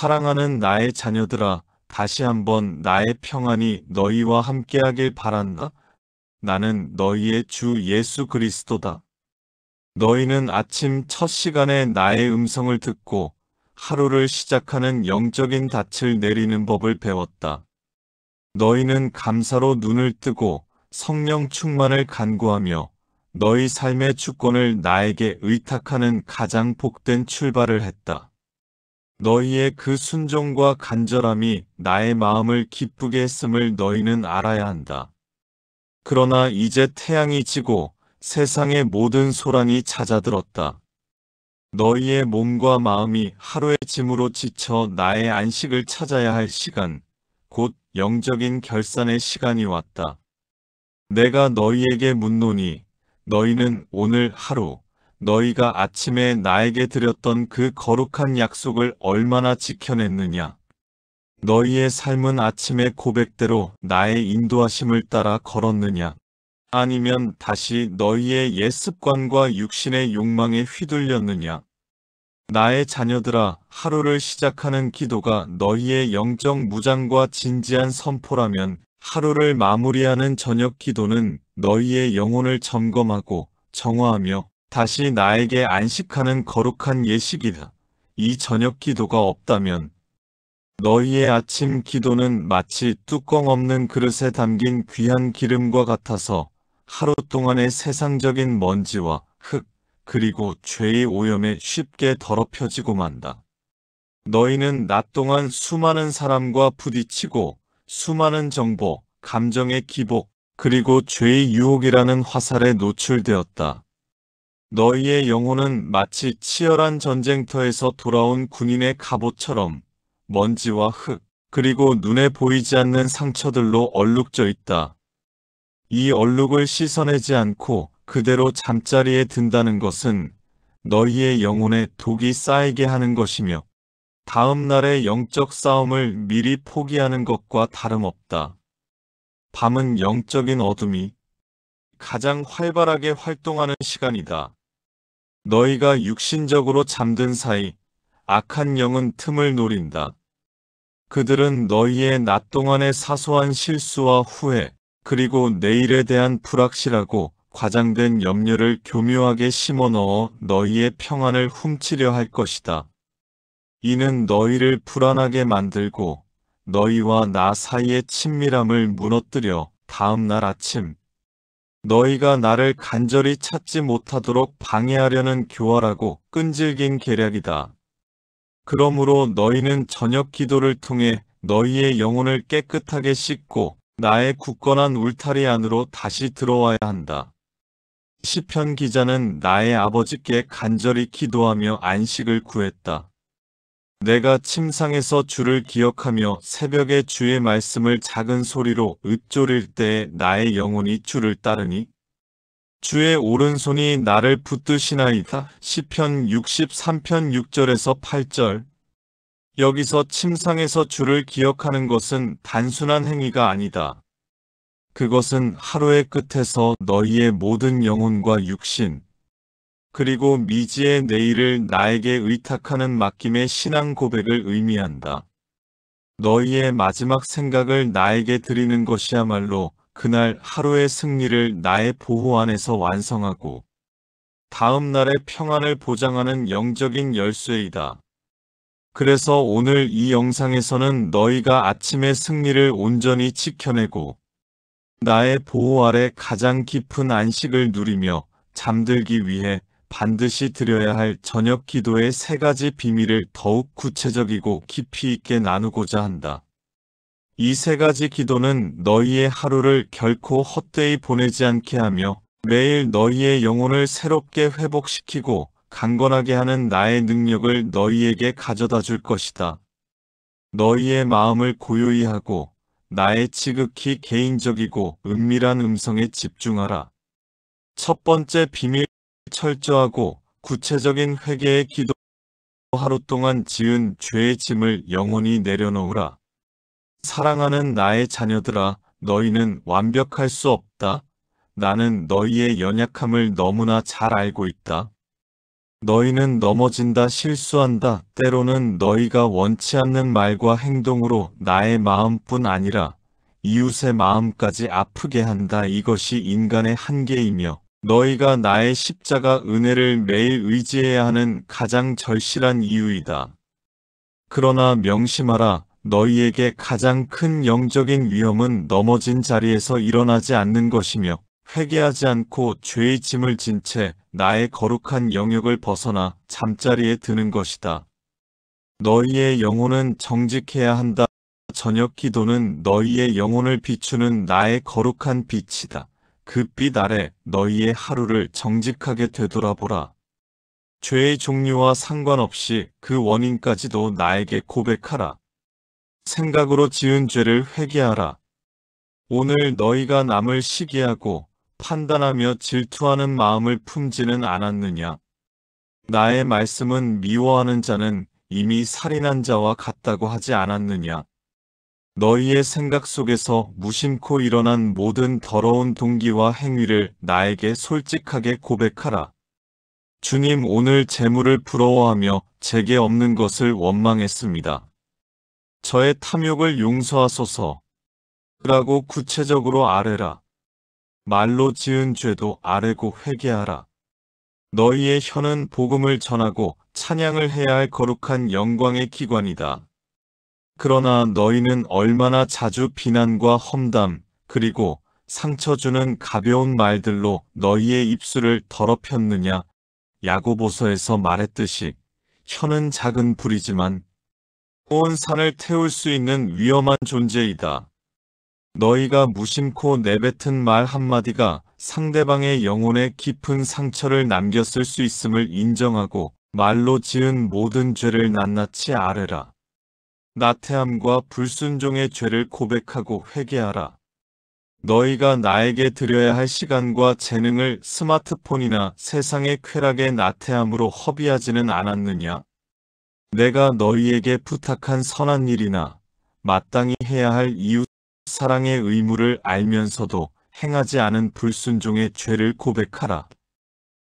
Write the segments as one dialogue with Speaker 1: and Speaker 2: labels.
Speaker 1: 사랑하는 나의 자녀들아, 다시 한번 나의 평안이 너희와 함께하길 바란다. 나는 너희의 주 예수 그리스도다. 너희는 아침 첫 시간에 나의 음성을 듣고 하루를 시작하는 영적인 닻을 내리는 법을 배웠다. 너희는 감사로 눈을 뜨고 성령 충만을 간구하며 너희 삶의 주권을 나에게 의탁하는 가장 복된 출발을 했다. 너희의 그 순종과 간절함이 나의 마음을 기쁘게 했음을 너희는 알아야 한다. 그러나 이제 태양이 지고 세상의 모든 소란이 잦아들었다. 너희의 몸과 마음이 하루의 짐으로 지쳐 나의 안식을 찾아야 할 시간, 곧 영적인 결산의 시간이 왔다. 내가 너희에게 묻노니 너희는 오늘 하루 너희가 아침에 나에게 드렸던 그 거룩한 약속을 얼마나 지켜냈느냐? 너희의 삶은 아침의 고백대로 나의 인도하심을 따라 걸었느냐? 아니면 다시 너희의 옛 습관과 육신의 욕망에 휘둘렸느냐? 나의 자녀들아, 하루를 시작하는 기도가 너희의 영적 무장과 진지한 선포라면 하루를 마무리하는 저녁 기도는 너희의 영혼을 점검하고 정화하며 다시 나에게 안식하는 거룩한 예식이다. 이 저녁 기도가 없다면 너희의 아침 기도는 마치 뚜껑 없는 그릇에 담긴 귀한 기름과 같아서 하루 동안의 세상적인 먼지와 흙, 그리고 죄의 오염에 쉽게 더럽혀지고 만다. 너희는 낮 동안 수많은 사람과 부딪히고 수많은 정보, 감정의 기복, 그리고 죄의 유혹이라는 화살에 노출되었다. 너희의 영혼은 마치 치열한 전쟁터에서 돌아온 군인의 갑옷처럼 먼지와 흙, 그리고 눈에 보이지 않는 상처들로 얼룩져 있다. 이 얼룩을 씻어내지 않고 그대로 잠자리에 든다는 것은 너희의 영혼에 독이 쌓이게 하는 것이며 다음 날의 영적 싸움을 미리 포기하는 것과 다름없다. 밤은 영적인 어둠이 가장 활발하게 활동하는 시간이다. 너희가 육신적으로 잠든 사이 악한 영은 틈을 노린다. 그들은 너희의 낮 동안의 사소한 실수와 후회, 그리고 내일에 대한 불확실하고 과장된 염려를 교묘하게 심어넣어 너희의 평안을 훔치려 할 것이다. 이는 너희를 불안하게 만들고 너희와 나 사이의 친밀함을 무너뜨려 다음 날 아침 너희가 나를 간절히 찾지 못하도록 방해하려는 교활하고 끈질긴 계략이다. 그러므로 너희는 저녁 기도를 통해 너희의 영혼을 깨끗하게 씻고 나의 굳건한 울타리 안으로 다시 들어와야 한다. 시편 기자는 나의 아버지께 간절히 기도하며 안식을 구했다. 내가 침상에서 주를 기억하며 새벽에 주의 말씀을 작은 소리로 읊조릴 때에 나의 영혼이 주를 따르니 주의 오른손이 나를 붙드시나이다. 시편 63편 6절에서 8절. 여기서 침상에서 주를 기억하는 것은 단순한 행위가 아니다. 그것은 하루의 끝에서 너희의 모든 영혼과 육신, 그리고 미지의 내일을 나에게 의탁하는 맡김의 신앙 고백을 의미한다. 너희의 마지막 생각을 나에게 드리는 것이야말로 그날 하루의 승리를 나의 보호 안에서 완성하고 다음 날의 평안을 보장하는 영적인 열쇠이다. 그래서 오늘 이 영상에서는 너희가 아침의 승리를 온전히 지켜내고 나의 보호 아래 가장 깊은 안식을 누리며 잠들기 위해 반드시 드려야 할 저녁 기도의 3가지 비밀을 더욱 구체적이고 깊이 있게 나누고자 한다. 이 3가지 기도는 너희의 하루를 결코 헛되이 보내지 않게 하며 매일 너희의 영혼을 새롭게 회복시키고 강건하게 하는 나의 능력을 너희에게 가져다 줄 것이다. 너희의 마음을 고요히 하고 나의 지극히 개인적이고 은밀한 음성에 집중하라. 첫 번째 비밀, 철저하고 구체적인 회개의 기도. 하루 동안 지은 죄의 짐을 영원히 내려놓으라. 사랑하는 나의 자녀들아, 너희는 완벽할 수 없다. 나는 너희의 연약함을 너무나 잘 알고 있다. 너희는 넘어진다, 실수한다. 때로는 너희가 원치 않는 말과 행동으로 나의 마음뿐 아니라 이웃의 마음까지 아프게 한다. 이것이 인간의 한계이며 너희가 나의 십자가 은혜를 매일 의지해야 하는 가장 절실한 이유이다. 그러나 명심하라. 너희에게 가장 큰 영적인 위험은 넘어진 자리에서 일어나지 않는 것이며 회개하지 않고 죄의 짐을 진 채 나의 거룩한 영역을 벗어나 잠자리에 드는 것이다. 너희의 영혼은 정직해야 한다. 저녁 기도는 너희의 영혼을 비추는 나의 거룩한 빛이다. 그 빛 아래 너희의 하루를 정직하게 되돌아보라. 죄의 종류와 상관없이 그 원인까지도 나에게 고백하라. 생각으로 지은 죄를 회개하라. 오늘 너희가 남을 시기하고 판단하며 질투하는 마음을 품지는 않았느냐? 나의 말씀은 미워하는 자는 이미 살인한 자와 같다고 하지 않았느냐? 너희의 생각 속에서 무심코 일어난 모든 더러운 동기와 행위를 나에게 솔직하게 고백하라. 주님, 오늘 재물을 부러워하며 제게 없는 것을 원망했습니다. 저의 탐욕을 용서하소서. 라고 구체적으로 아뢰라. 말로 지은 죄도 아뢰고 회개하라. 너희의 혀는 복음을 전하고 찬양을 해야 할 거룩한 영광의 기관이다. 그러나 너희는 얼마나 자주 비난과 험담, 그리고 상처 주는 가벼운 말들로 너희의 입술을 더럽혔느냐? 야고보서에서 말했듯이 혀는 작은 불이지만 온 산을 태울 수 있는 위험한 존재이다. 너희가 무심코 내뱉은 말 한마디가 상대방의 영혼에 깊은 상처를 남겼을 수 있음을 인정하고 말로 지은 모든 죄를 낱낱이 아뢰라. 나태함과 불순종의 죄를 고백하고 회개하라. 너희가 나에게 드려야 할 시간과 재능을 스마트폰이나 세상의 쾌락의 나태함으로 허비하지는 않았느냐? 내가 너희에게 부탁한 선한 일이나 마땅히 해야 할 이웃 사랑의 의무를 알면서도 행하지 않은 불순종의 죄를 고백하라.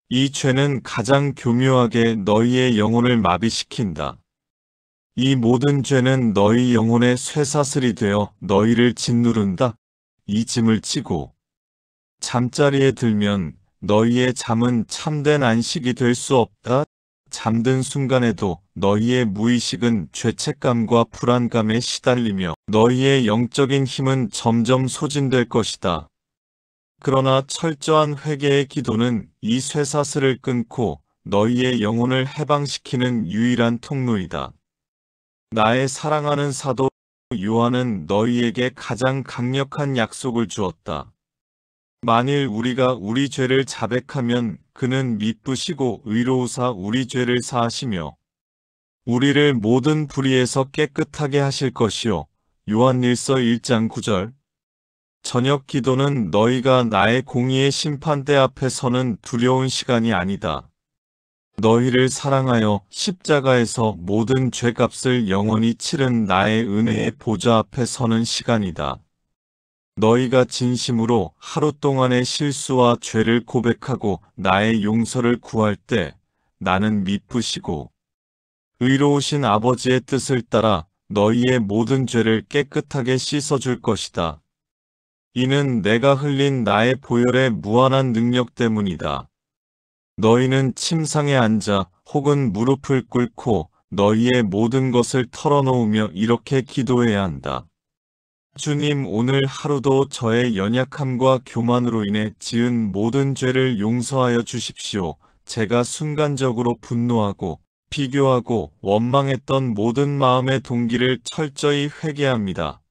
Speaker 1: 이 죄는 가장 교묘하게 너희의 영혼을 마비시킨다. 이 모든 죄는 너희 영혼의 쇠사슬이 되어 너희를 짓누른다. 이 짐을 지고 잠자리에 들면 너희의 잠은 참된 안식이 될 수 없다. 잠든 순간에도 너희의 무의식은 죄책감과 불안감에 시달리며 너희의 영적인 힘은 점점 소진될 것이다. 그러나 철저한 회개의 기도는 이 쇠사슬을 끊고 너희의 영혼을 해방시키는 유일한 통로이다. 나의 사랑하는 사도 요한은 너희에게 가장 강력한 약속을 주었다. 만일 우리가 우리 죄를 자백하면 그는 미쁘시고 의로우사 우리 죄를 사하시며 우리를 모든 불의에서 깨끗하게 하실 것이요. 요한일서 1장 9절. 저녁 기도는 너희가 나의 공의의 심판대 앞에 서는 두려운 시간이 아니다. 너희를 사랑하여 십자가에서 모든 죄값을 영원히 치른 나의 은혜의 보좌 앞에 서는 시간이다. 너희가 진심으로 하루 동안의 실수와 죄를 고백하고 나의 용서를 구할 때 나는 미쁘시고 의로우신 아버지의 뜻을 따라 너희의 모든 죄를 깨끗하게 씻어줄 것이다. 이는 내가 흘린 나의 보혈의 무한한 능력 때문이다. 너희는 침상에 앉아 혹은 무릎을 꿇고 너희의 모든 것을 털어놓으며 이렇게 기도해야 한다. 주님, 오늘 하루도 저의 연약함과 교만으로 인해 지은 모든 죄를 용서하여 주십시오. 제가 순간적으로 분노하고 비교하고 원망했던 모든 마음의 동기를 철저히 회개합니다.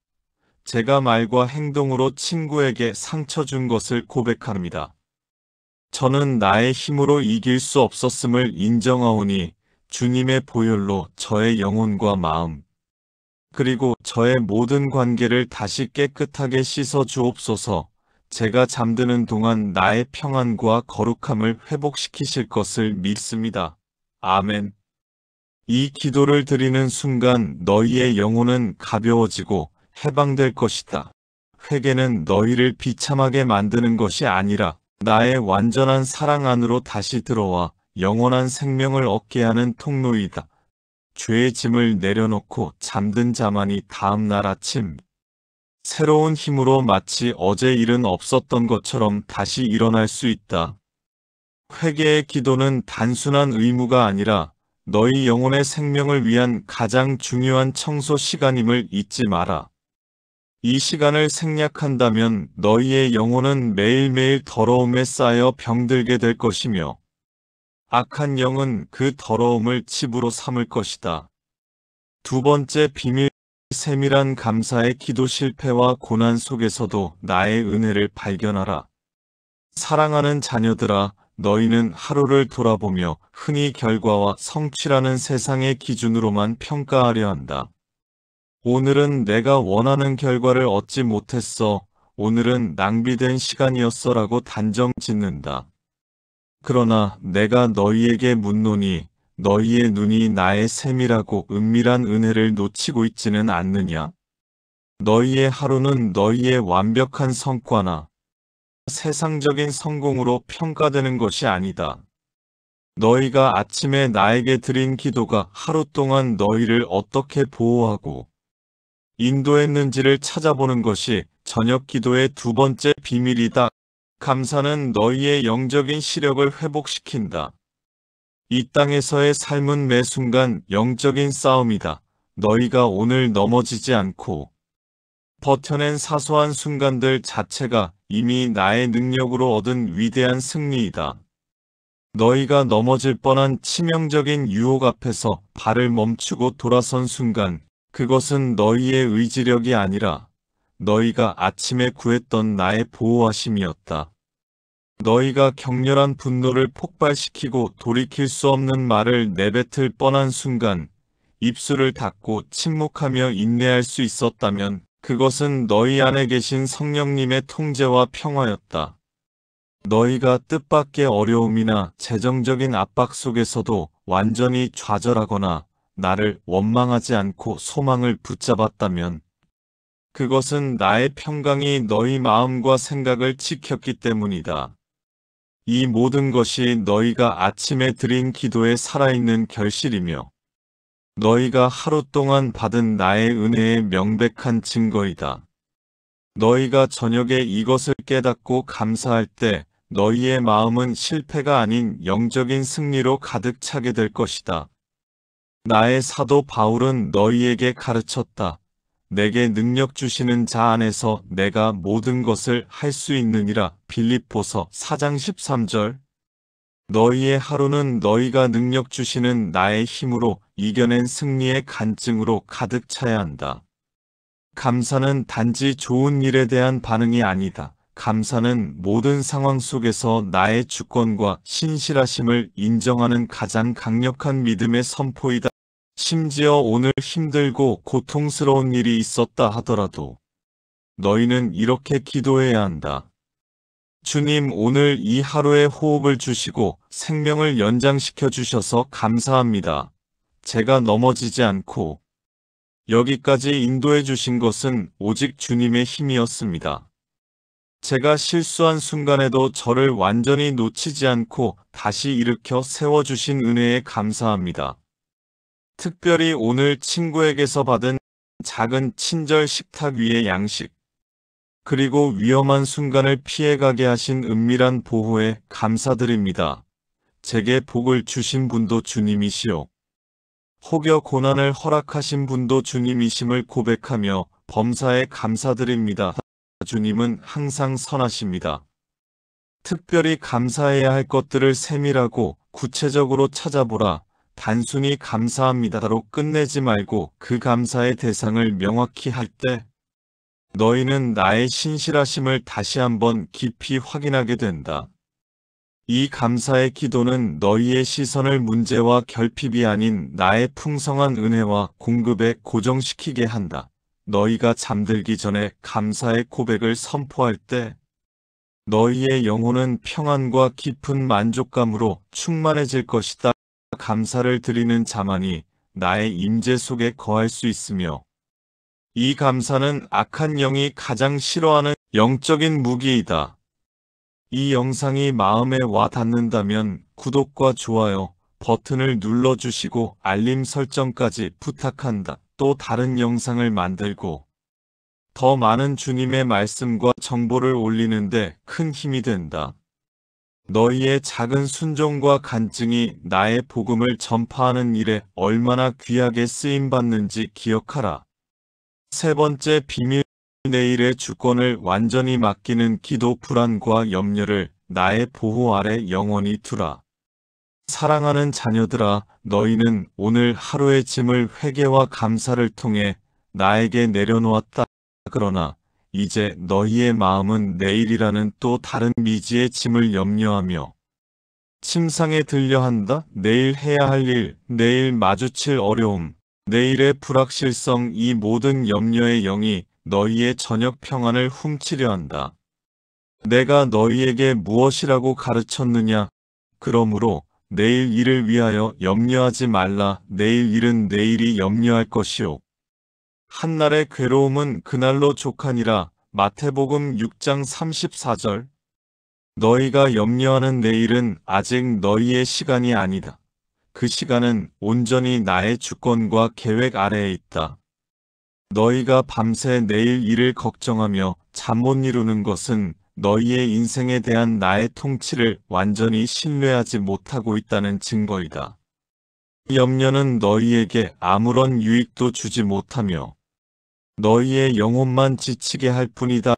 Speaker 1: 제가 말과 행동으로 친구에게 상처 준 것을 고백합니다. 저는 나의 힘으로 이길 수 없었음을 인정하오니 주님의 보혈로 저의 영혼과 마음, 그리고 저의 모든 관계를 다시 깨끗하게 씻어 주옵소서. 제가 잠드는 동안 나의 평안과 거룩함을 회복시키실 것을 믿습니다. 아멘. 이 기도를 드리는 순간 너희의 영혼은 가벼워지고 해방될 것이다. 회개는 너희를 비참하게 만드는 것이 아니라 나의 완전한 사랑 안으로 다시 들어와 영원한 생명을 얻게 하는 통로이다. 죄의 짐을 내려놓고 잠든 자만이 다음 날 아침 새로운 힘으로 마치 어제 일은 없었던 것처럼 다시 일어날 수 있다. 회개의 기도는 단순한 의무가 아니라 너희 영혼의 생명을 위한 가장 중요한 청소 시간임을 잊지 마라. 이 시간을 생략한다면 너희의 영혼은 매일매일 더러움에 쌓여 병들게 될 것이며 악한 영은 그 더러움을 칩으로 삼을 것이다. 두 번째 비밀, 세밀한 감사의 기도 실패와 고난 속에서도 나의 은혜를 발견하라. 사랑하는 자녀들아, 너희는 하루를 돌아보며 흔히 결과와 성취라는 세상의 기준으로만 평가하려 한다. 오늘은 내가 원하는 결과를 얻지 못했어. 오늘은 낭비된 시간이었어라고 단정 짓는다. 그러나 내가 너희에게 묻노니 너희의 눈이 나의 세밀하고 은밀한 은혜를 놓치고 있지는 않느냐? 너희의 하루는 너희의 완벽한 성과나 세상적인 성공으로 평가되는 것이 아니다. 너희가 아침에 나에게 드린 기도가 하루 동안 너희를 어떻게 보호하고 인도했는지를 찾아보는 것이 저녁 기도의 두 번째 비밀이다. 감사는 너희의 영적인 시력을 회복시킨다. 이 땅에서의 삶은 매 순간 영적인 싸움이다. 너희가 오늘 넘어지지 않고 버텨낸 사소한 순간들 자체가 이미 나의 능력으로 얻은 위대한 승리이다. 너희가 넘어질 뻔한 치명적인 유혹 앞에서 발을 멈추고 돌아선 순간, 그것은 너희의 의지력이 아니라 너희가 아침에 구했던 나의 보호하심이었다. 너희가 격렬한 분노를 폭발시키고 돌이킬 수 없는 말을 내뱉을 뻔한 순간, 입술을 닫고 침묵하며 인내할 수 있었다면 그것은 너희 안에 계신 성령님의 통제와 평화였다. 너희가 뜻밖의 어려움이나 재정적인 압박 속에서도 완전히 좌절하거나 나를 원망하지 않고 소망을 붙잡았다면 그것은 나의 평강이 너희 마음과 생각을 지켰기 때문이다. 이 모든 것이 너희가 아침에 드린 기도에 살아있는 결실이며 너희가 하루 동안 받은 나의 은혜의 명백한 증거이다. 너희가 저녁에 이것을 깨닫고 감사할 때 너희의 마음은 실패가 아닌 영적인 승리로 가득 차게 될 것이다. 나의 사도 바울은 너희에게 가르쳤다. 내게 능력 주시는 자 안에서 내가 모든 것을 할 수 있느니라. 빌립보서 4장 13절. 너희의 하루는 너희가 능력 주시는 나의 힘으로 이겨낸 승리의 간증으로 가득 차야 한다. 감사는 단지 좋은 일에 대한 반응이 아니다. 감사는 모든 상황 속에서 나의 주권과 신실하심을 인정하는 가장 강력한 믿음의 선포이다. 심지어 오늘 힘들고 고통스러운 일이 있었다 하더라도 너희는 이렇게 기도해야 한다. 주님, 오늘 이 하루에 호흡을 주시고 생명을 연장시켜 주셔서 감사합니다. 제가 넘어지지 않고 여기까지 인도해 주신 것은 오직 주님의 힘이었습니다. 제가 실수한 순간에도 저를 완전히 놓치지 않고 다시 일으켜 세워주신 은혜에 감사합니다. 특별히 오늘 친구에게서 받은 작은 친절 식탁 위의 양식, 그리고 위험한 순간을 피해가게 하신 은밀한 보호에 감사드립니다. 제게 복을 주신 분도 주님이시오. 혹여 고난을 허락하신 분도 주님이심을 고백하며 범사에 감사드립니다. 주님은 항상 선하십니다. 특별히 감사해야 할 것들을 세밀하고 구체적으로 찾아보라. 단순히 감사합니다로 끝내지 말고 그 감사의 대상을 명확히 할 때 너희는 나의 신실하심을 다시 한번 깊이 확인하게 된다. 이 감사의 기도는 너희의 시선을 문제와 결핍이 아닌 나의 풍성한 은혜와 공급에 고정시키게 한다. 너희가 잠들기 전에 감사의 고백을 선포할 때 너희의 영혼은 평안과 깊은 만족감으로 충만해질 것이다. 감사를 드리는 자만이 나의 임재 속에 거할 수 있으며 이 감사는 악한 영이 가장 싫어하는 영적인 무기이다. 이 영상이 마음에 와 닿는다면 구독과 좋아요 버튼을 눌러주시고 알림 설정까지 부탁한다. 또 다른 영상을 만들고 더 많은 주님의 말씀과 정보를 올리는데 큰 힘이 된다. 너희의 작은 순종과 간증이 나의 복음을 전파하는 일에 얼마나 귀하게 쓰임받는지 기억하라. 세 번째 비밀, 내일의 주권을 완전히 맡기는 기도 불안과 염려를 나의 보호 아래 영원히 두라. 사랑하는 자녀들아, 너희는 오늘 하루의 짐을 회개와 감사를 통해 나에게 내려놓았다. 그러나 이제 너희의 마음은 내일이라는 또 다른 미지의 짐을 염려하며 침상에 들려 한다. 내일 해야 할 일, 내일 마주칠 어려움, 내일의 불확실성, 이 모든 염려의 영이 너희의 저녁 평안을 훔치려 한다. 내가 너희에게 무엇이라고 가르쳤느냐? 그러므로 내일 일을 위하여 염려하지 말라. 내일 일은 내일이 염려할 것이요. 한날의 괴로움은 그날로 족하니라. 마태복음 6장 34절. 너희가 염려하는 내일은 아직 너희의 시간이 아니다. 그 시간은 온전히 나의 주권과 계획 아래에 있다. 너희가 밤새 내일 일을 걱정하며 잠 못 이루는 것은 너희의 인생에 대한 나의 통치를 완전히 신뢰하지 못하고 있다는 증거이다. 염려는 너희에게 아무런 유익도 주지 못하며 너희의 영혼만 지치게 할 뿐이다.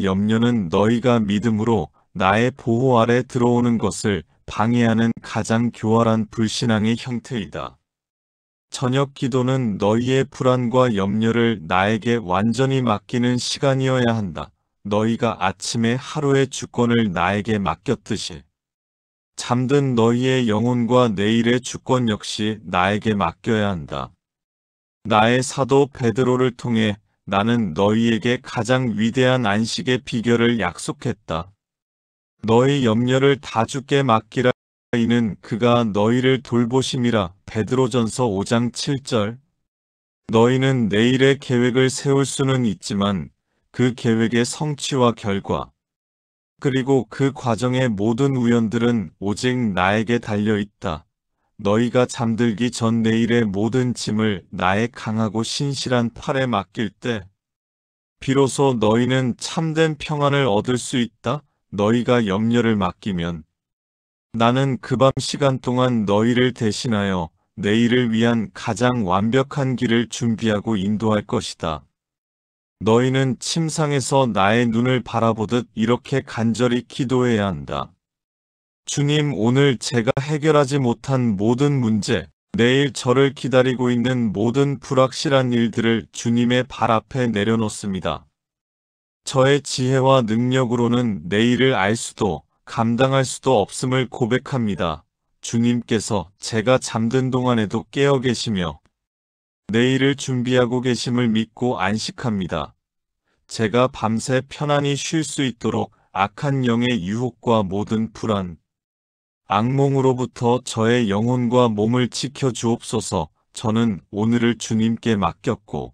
Speaker 1: 염려는 너희가 믿음으로 나의 보호 아래 들어오는 것을 방해하는 가장 교활한 불신앙의 형태이다. 저녁 기도는 너희의 불안과 염려를 나에게 완전히 맡기는 시간이어야 한다. 너희가 아침에 하루의 주권을 나에게 맡겼듯이 잠든 너희의 영혼과 내일의 주권 역시 나에게 맡겨야 한다. 나의 사도 베드로를 통해 나는 너희에게 가장 위대한 안식의 비결을 약속했다. 너희 염려를 다 주께 맡기라. 이는 그가 너희를 돌보심이라. 베드로전서 5장 7절. 너희는 내일의 계획을 세울 수는 있지만 그 계획의 성취와 결과 그리고 그 과정의 모든 우연들은 오직 나에게 달려있다. 너희가 잠들기 전 내일의 모든 짐을 나의 강하고 신실한 팔에 맡길 때 비로소 너희는 참된 평안을 얻을 수 있다. 너희가 염려를 맡기면 나는 그 밤 시간 동안 너희를 대신하여 내일을 위한 가장 완벽한 길을 준비하고 인도할 것이다. 너희는 침상에서 나의 눈을 바라보듯 이렇게 간절히 기도해야 한다. 주님, 오늘 제가 해결하지 못한 모든 문제, 내일 저를 기다리고 있는 모든 불확실한 일들을 주님의 발 앞에 내려놓습니다. 저의 지혜와 능력으로는 내일을 알 수도 감당할 수도 없음을 고백합니다. 주님께서 제가 잠든 동안에도 깨어 계시며 내일을 준비하고 계심을 믿고 안식합니다. 제가 밤새 편안히 쉴 수 있도록 악한 영의 유혹과 모든 불안, 악몽으로부터 저의 영혼과 몸을 지켜 주옵소서. 저는 오늘을 주님께 맡겼고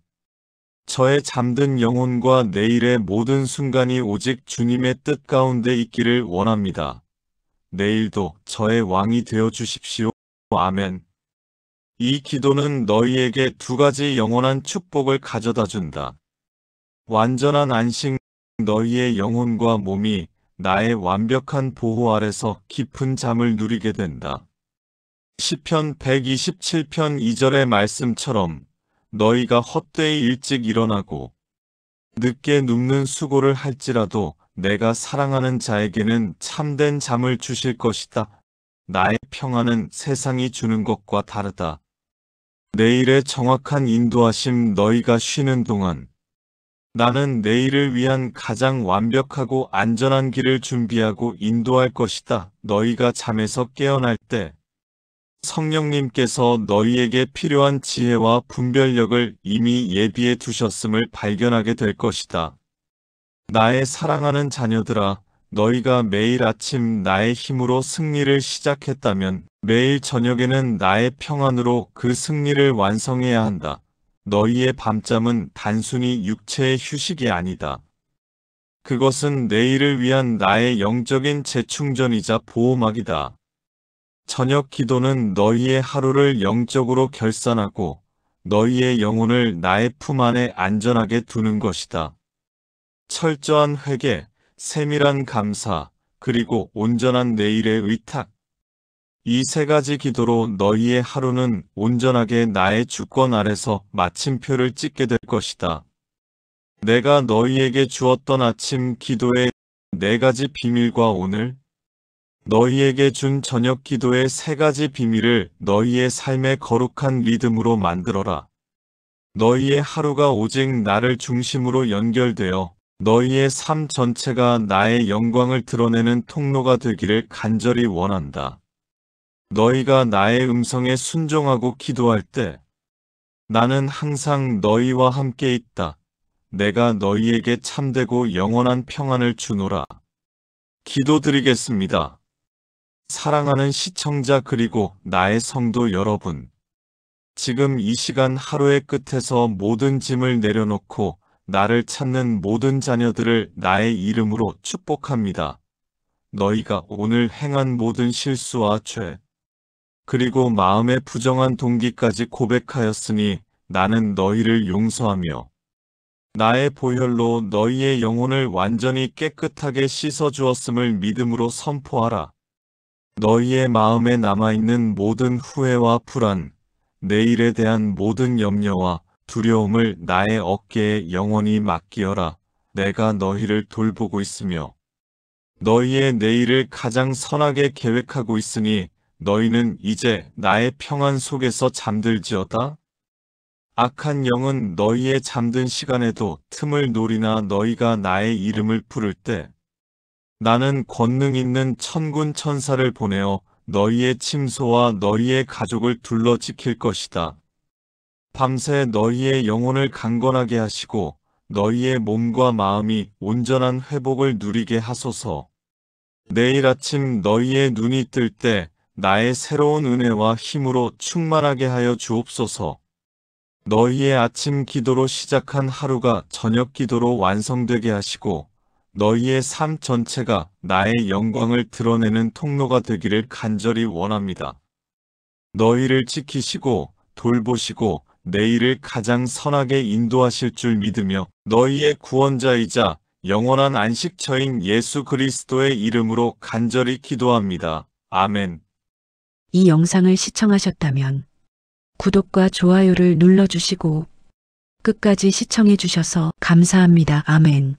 Speaker 1: 저의 잠든 영혼과 내일의 모든 순간이 오직 주님의 뜻 가운데 있기를 원합니다. 내일도 저의 왕이 되어 주십시오. 아멘. 이 기도는 너희에게 두 가지 영원한 축복을 가져다 준다. 완전한 안식, 너희의 영혼과 몸이 나의 완벽한 보호 아래서 깊은 잠을 누리게 된다. 시편 127편 2절의 말씀처럼 너희가 헛되이 일찍 일어나고 늦게 눕는 수고를 할지라도 내가 사랑하는 자에게는 참된 잠을 주실 것이다. 나의 평안은 세상이 주는 것과 다르다. 내일의 정확한 인도하심, 너희가 쉬는 동안 나는 내일을 위한 가장 완벽하고 안전한 길을 준비하고 인도할 것이다. 너희가 잠에서 깨어날 때 성령님께서 너희에게 필요한 지혜와 분별력을 이미 예비해 두셨음을 발견하게 될 것이다. 나의 사랑하는 자녀들아, 너희가 매일 아침 나의 힘으로 승리를 시작했다면 매일 저녁에는 나의 평안으로 그 승리를 완성해야 한다. 너희의 밤잠은 단순히 육체의 휴식이 아니다. 그것은 내일을 위한 나의 영적인 재충전이자 보호막이다. 저녁 기도는 너희의 하루를 영적으로 결산하고 너희의 영혼을 나의 품 안에 안전하게 두는 것이다. 철저한 회개, 세밀한 감사, 그리고 온전한 내일의 의탁. 이 세 가지 기도로 너희의 하루는 온전하게 나의 주권 아래서 마침표를 찍게 될 것이다. 내가 너희에게 주었던 아침 기도의 네 가지 비밀과 오늘 너희에게 준 저녁 기도의 세 가지 비밀을 너희의 삶의 거룩한 리듬으로 만들어라. 너희의 하루가 오직 나를 중심으로 연결되어 너희의 삶 전체가 나의 영광을 드러내는 통로가 되기를 간절히 원한다. 너희가 나의 음성에 순종하고 기도할 때 나는 항상 너희와 함께 있다. 내가 너희에게 참되고 영원한 평안을 주노라. 기도드리겠습니다. 사랑하는 시청자 그리고 나의 성도 여러분. 지금 이 시간 하루의 끝에서 모든 짐을 내려놓고 나를 찾는 모든 자녀들을 나의 이름으로 축복합니다. 너희가 오늘 행한 모든 실수와 죄, 그리고 마음의 부정한 동기까지 고백하였으니 나는 너희를 용서하며 나의 보혈로 너희의 영혼을 완전히 깨끗하게 씻어주었음을 믿음으로 선포하라. 너희의 마음에 남아있는 모든 후회와 불안, 내일에 대한 모든 염려와 두려움을 나의 어깨에 영원히 맡기어라. 내가 너희를 돌보고 있으며 너희의 내일을 가장 선하게 계획하고 있으니 너희는 이제 나의 평안 속에서 잠들지어다. 악한 영은 너희의 잠든 시간에도 틈을 노리나 너희가 나의 이름을 부를 때 나는 권능 있는 천군 천사를 보내어 너희의 침소와 너희의 가족을 둘러 지킬 것이다. 밤새 너희의 영혼을 강건하게 하시고 너희의 몸과 마음이 온전한 회복을 누리게 하소서. 내일 아침 너희의 눈이 뜰 때 나의 새로운 은혜와 힘으로 충만하게 하여 주옵소서. 너희의 아침 기도로 시작한 하루가 저녁 기도로 완성되게 하시고 너희의 삶 전체가 나의 영광을 드러내는 통로가 되기를 간절히 원합니다. 너희를 지키시고 돌보시고 내일을 가장 선하게 인도하실 줄 믿으며 너희의 구원자이자 영원한 안식처인 예수 그리스도의 이름으로 간절히 기도합니다. 아멘.
Speaker 2: 이 영상을 시청하셨다면 구독과 좋아요를 눌러주시고 끝까지 시청해주셔서 감사합니다. 아멘.